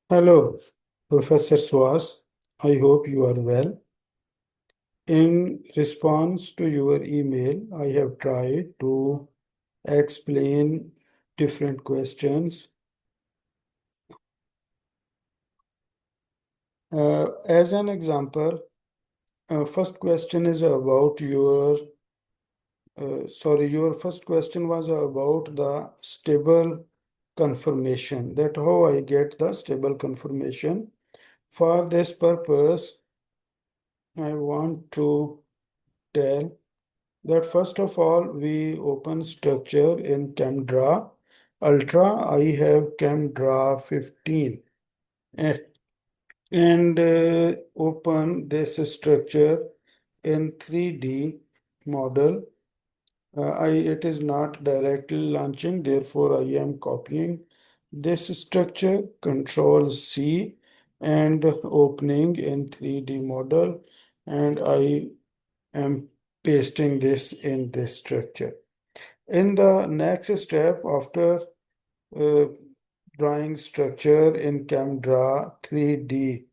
Hello, Professor Swas. I hope you are well. In response to your email, I have tried to explain different questions. As an example, first question is about your first question was about the stable conformation, that how I get the stable conformation. For this purpose, I want to tell that first of all we open structure in CamDraw Ultra. I have CamDraw 15 and, and open this structure in 3D model. It is not directly launching, therefore I am copying this structure, Control C, and opening in 3D model, and I am pasting this in this structure. In the next step, after uh, drawing structure in CamDraw 3D,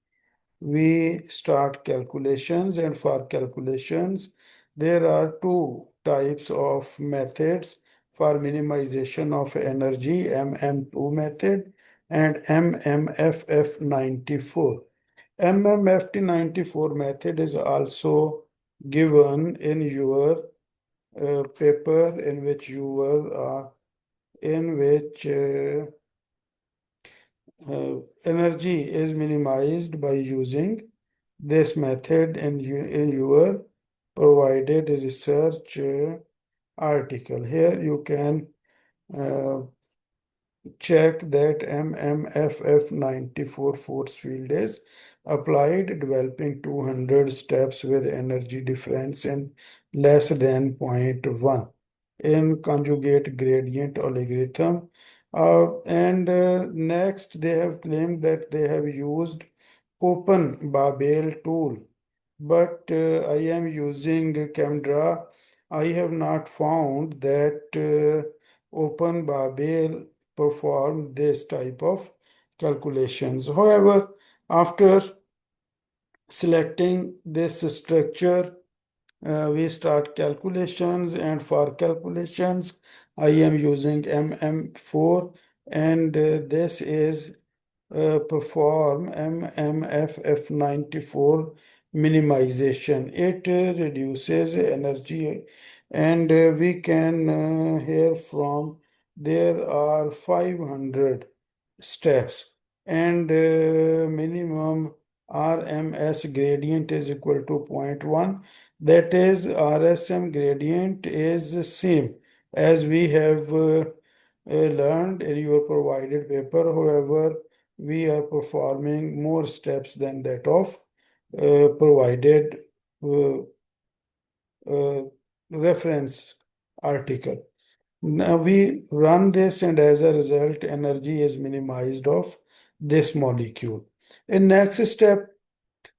we start calculations, and for calculations, there are two types of methods for minimization of energy, MM2 method and MMFF94. MMFT94 method is also given in your paper in which energy is minimized by using this method in your provided research article. Here you can uh, check that MMFF94 force field is applied, developing 200 steps with energy difference in less than 0.1 in conjugate gradient algorithm. And next, they have claimed that they have used Open Babel tool, but I am using CamDraw. I have not found that Open Babel perform this type of calculations. However, after selecting this structure, we start calculations, and for calculations, I am using MM4, and this is perform MMFF94 minimization. It reduces energy, and we can hear from there are 500 steps, and minimum RMS gradient is equal to zero point 0.1. That is, RSM gradient is the same as we have learned in your provided paper. However, we are performing more steps than that of provided uh, uh, reference article. Now we run this, and as a result, energy is minimized of this molecule. In next step,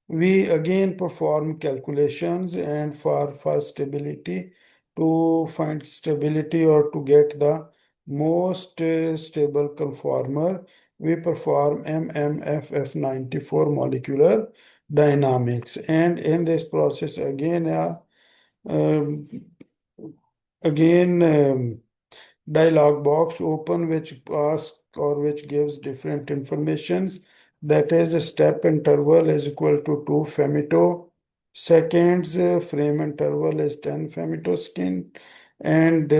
we again perform calculations, and for stability, to find stability or to get the most stable conformer, we perform MMFF94 molecular dynamics. And in this process, um, again, dialog box open which asks or which gives different informations, that is a step interval is equal to 2 femtoseconds, frame interval is 10 femtosecond, and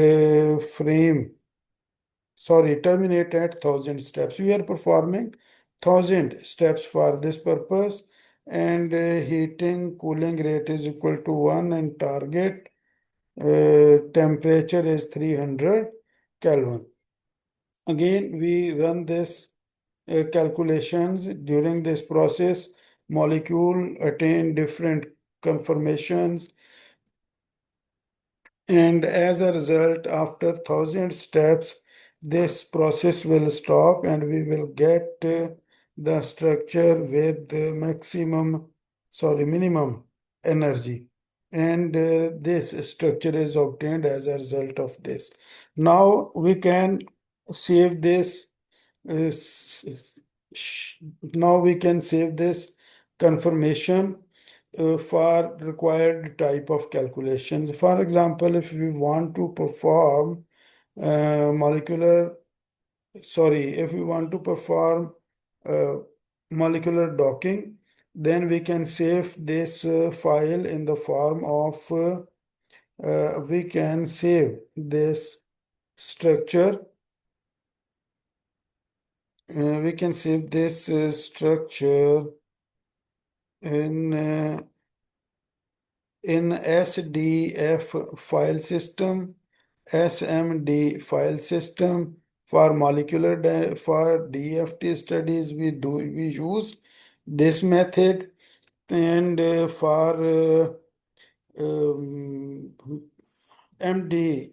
terminate at 1000 steps. We are performing 1000 steps for this purpose, and heating cooling rate is equal to 1, and target temperature is 300 Kelvin. Again, we run this calculations. During this process, molecule attain different conformations, and as a result, after 1000 steps, this process will stop, and we will get the structure with the minimum energy. And this structure is obtained as a result of this. Now we can save this Now we can save this confirmation for required type of calculations. For example, if we want to perform molecular, sorry, if we want to perform uh, molecular docking, then we can save this file in the form of we can save this structure. We can save this structure in SDF file system, SMD file system. For for DFT studies, we use this method, and for um, MD,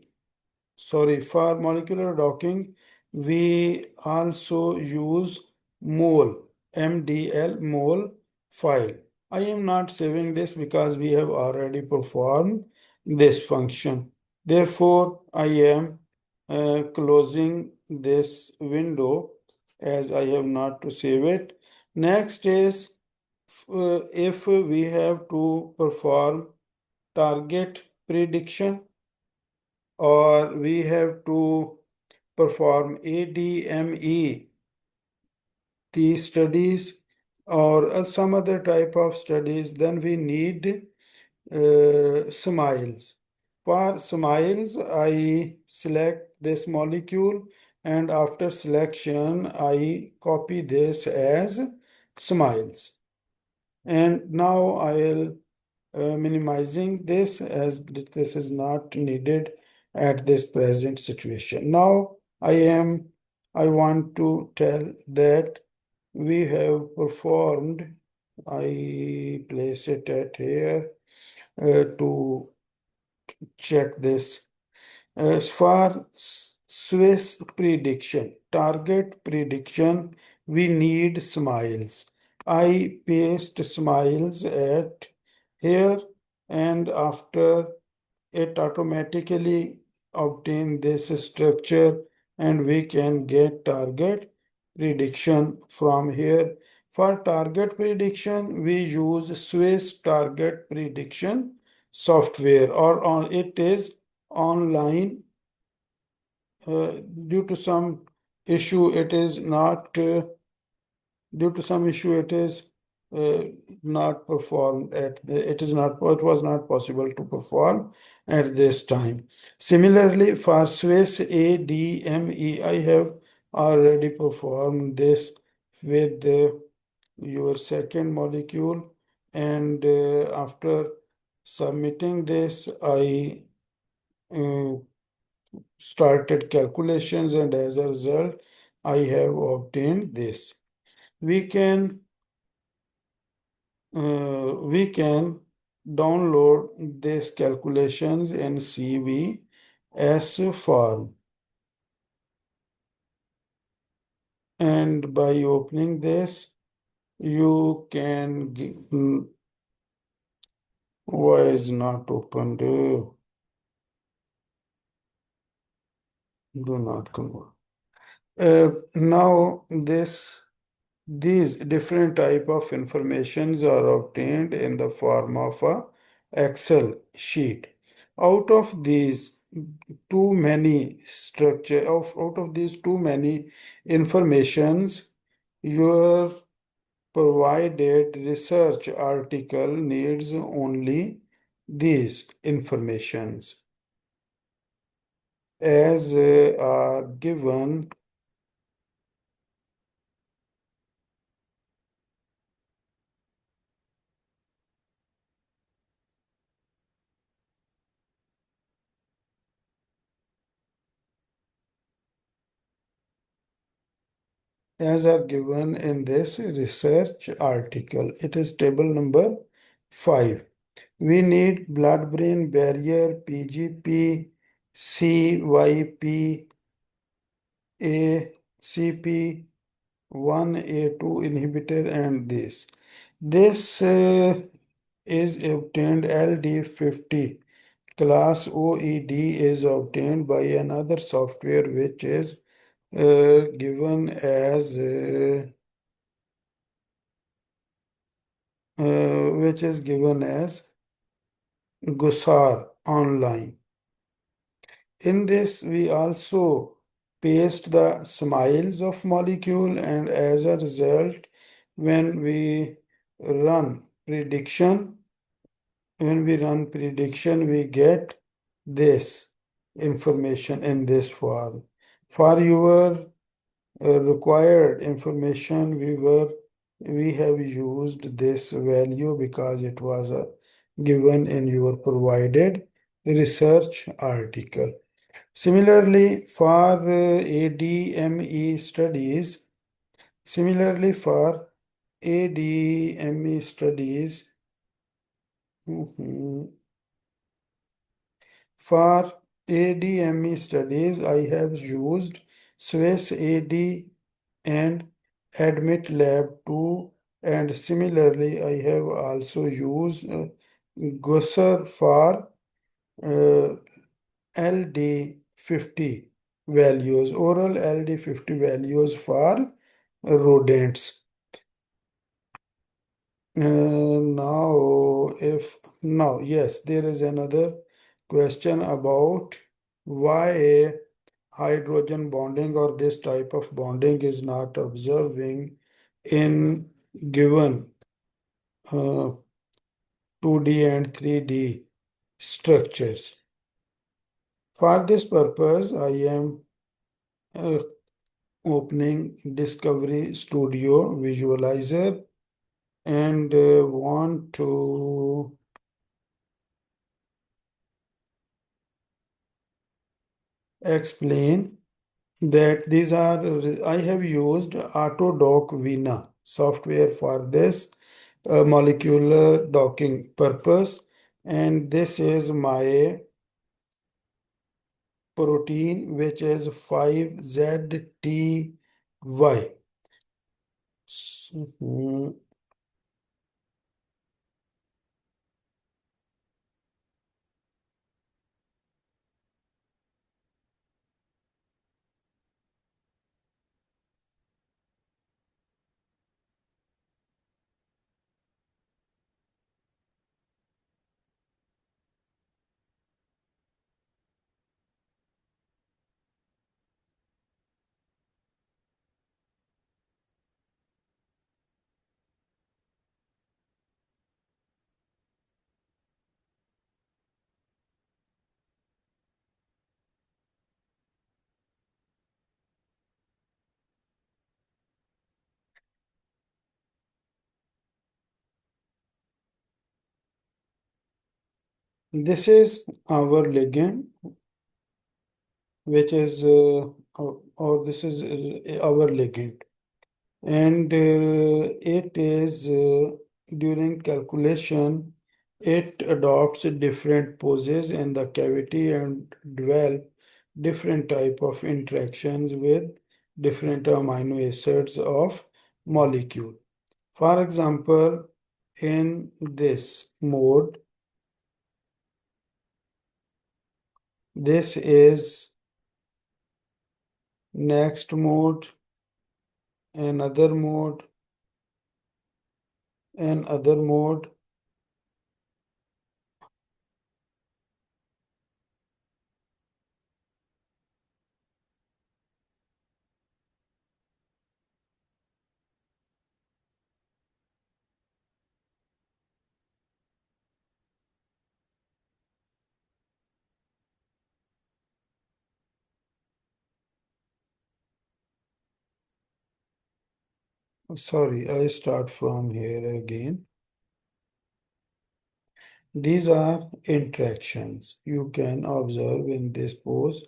sorry, for molecular docking, we also use mole, MDL mole file. I am not saving this because we have already performed this function. Therefore, I am closing this window as I have not to save it. Next is if we have to perform target prediction, or we have to perform ADME, the studies, or some other type of studies, then we need smiles. For smiles, I select this molecule, and after selection, I copy this as smiles. And now I'll minimizing this as this is not needed at this present situation. Now I want to tell that we have performed, I place it at here to check this. As for Swiss prediction, target prediction, we need smiles. I paste smiles at here, and after it automatically obtain this structure, and we can get target prediction from here. For target prediction, we use Swiss target prediction software, or on it is online. Due to some issue, it is not due to some issue it is uh, not performed it is not, it was not possible to perform at this time. Similarly, for Swiss ADME, I have already performed this with your second molecule, and after submitting this, I uh, started calculations, and as a result I have obtained this. We can we can download these calculations in CVS form, and by opening this you can why is not opened? Do not convert. Now these different type of informations are obtained in the form of a Excel sheet. Out of these too many out of these too many informations, your provided research article needs only these informations as are given in this research article. It is table number 5. We need blood-brain barrier, PGP, CYP, ACP1, A2 inhibitor, and this. This is obtained LD50. Class OED is obtained by another software which is given as which is given as Gusar online. In this, we also paste the smiles of molecule, and as a result, when we run prediction, we get this information in this form. For your required information, we have used this value because it was given in your provided research article. Similarly, for ADME studies, mhm, for ADME studies, I have used Swiss AD and Admit Lab 2, and similarly, I have also used Gusser for uh, LD50 values, oral LD50 values for rodents. Yes, there is another question about why hydrogen bonding or this type of bonding is not observing in given uh, 2D and 3D structures. For this purpose, I am uh, opening Discovery Studio Visualizer and want to explain that these are, I have used Autodock Vina software for this molecular docking purpose, and this is my protein which is 5ZTY. Mhm. This is our ligand, which is, or this is our ligand, and it is during calculation, it adopts different poses in the cavity and develop different type of interactions with different amino acids of molecule. For example, in this mode, this is next mode, another mode, and other mode. Sorry, I start from here again. These are interactions. You can observe in this pose,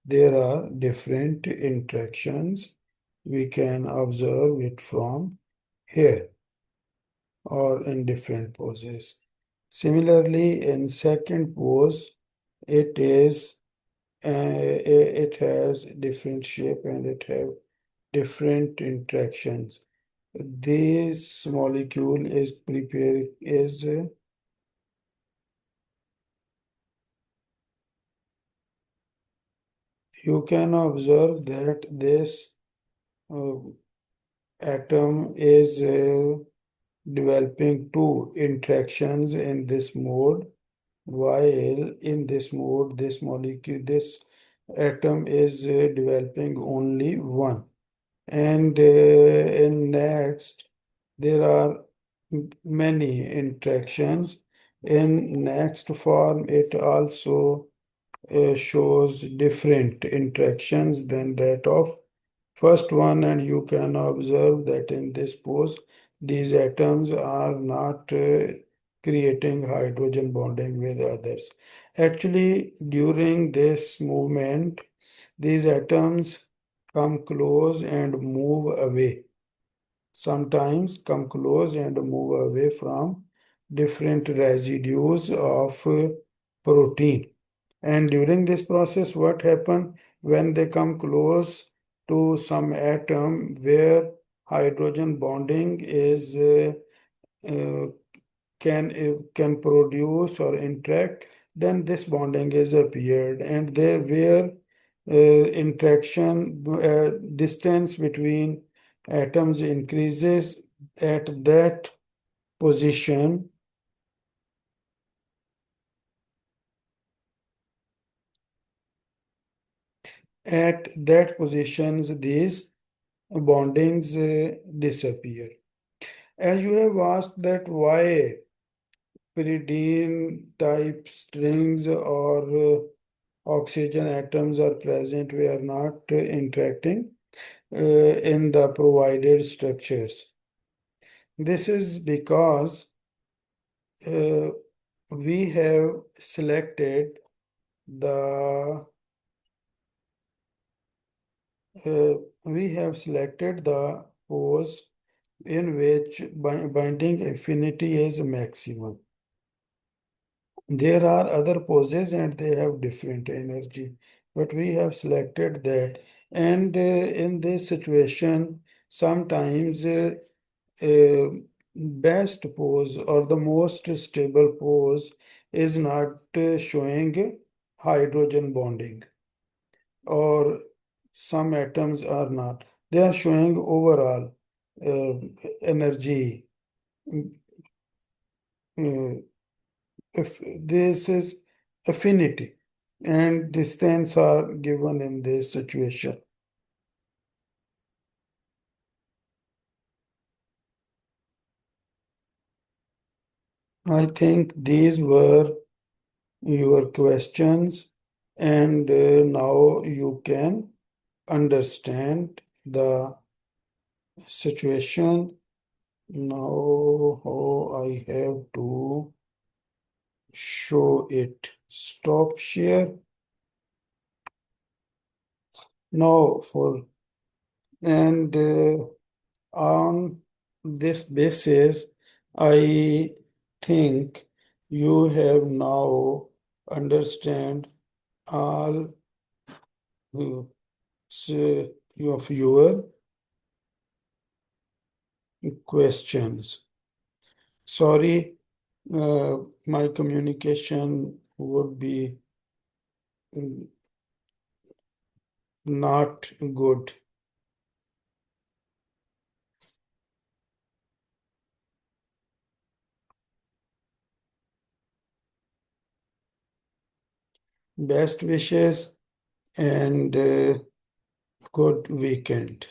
there are different interactions. We can observe it from here or in different poses. Similarly, in second pose, it is it has different shape and it have different interactions. This molecule is prepared is you can observe that this uh, atom is developing two interactions in this mode, while in this mode, this atom is developing only one. And in next, there are many interactions. In next form, it also shows different interactions than that of first one, and you can observe that in this pose, these atoms are not creating hydrogen bonding with others. Actually, during this movement, these atoms come close and move away. Sometimes come close and move away from different residues of protein. And during this process, what happens when they come close to some atom where hydrogen bonding is uh, can produce or interact, then this bonding is appeared, and there where interaction distance between atoms increases at that position. At that positions, these bondings disappear. As you have asked that why pyridine type strings or oxygen atoms are present, we are not interacting in the provided structures. This is because uh, we have selected the uh, pose in which binding affinity is maximum. There are other poses and they have different energy, but we have selected that. And in this situation, sometimes uh, best pose or the most stable pose is not showing hydrogen bonding, or some atoms are not. They are showing overall uh, energy. Uh, if this is affinity and distance are given in this situation. I think these were your questions, and now you can understand the situation. Now, how I have to show it. Stop share. Now, for and on this basis, I think you have now understand all uh, of your questions. Sorry, my communication would be mm, not good. Best wishes and good weekend.